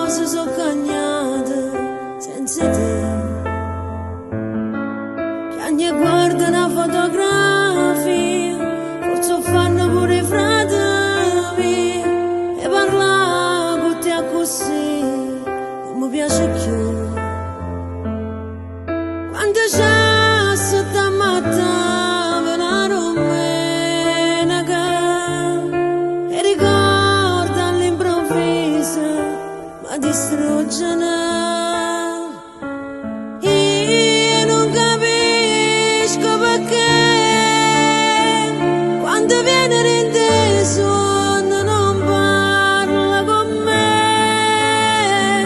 cose sono cagnate senza te. Che ogni guarda una fotografia, forse fanno pure i fratelli, e parla con te così, non mi piace più. Quando c'è sotto mattava una domenica e ricorda all'improvviso ma distruggono. Io non capisco perché quando viene rinteso non parla con me,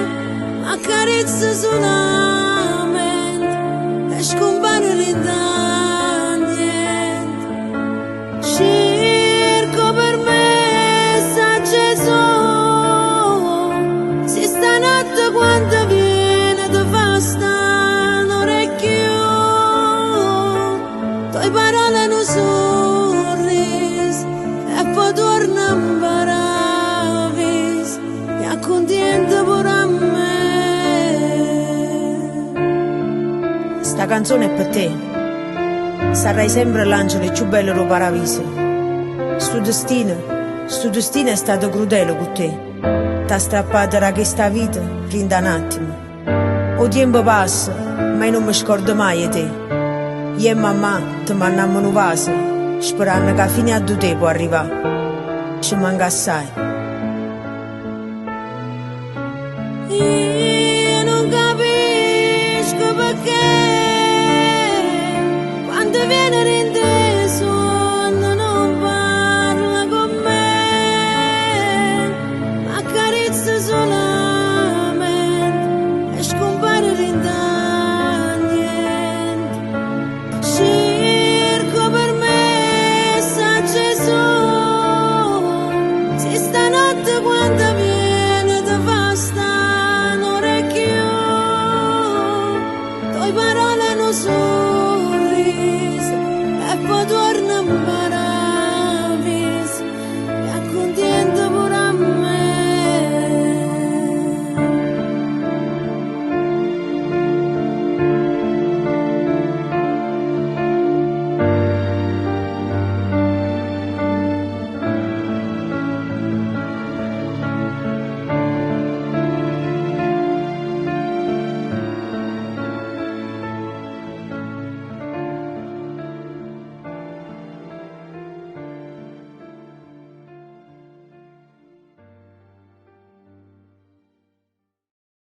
accarezza sulla mente e scompare da niente. Cerco per me s'acceso, si stanotte quando viene ti fa sta l'orecchio, tue parole non sorrisi e poi torna in paradiso e accontenta pure a me. Sta canzone è per te, sarai sempre l'angelo più bello del paradiso. Sto destino è stato crudele con te, t'ha strappato da questa vita fin da un attimo. O tempo passa, ma io non mi scordo mai di te. Io e mamma ti mandiamo un vaso, sperando che a fine a te può arrivare. Ci manca assai.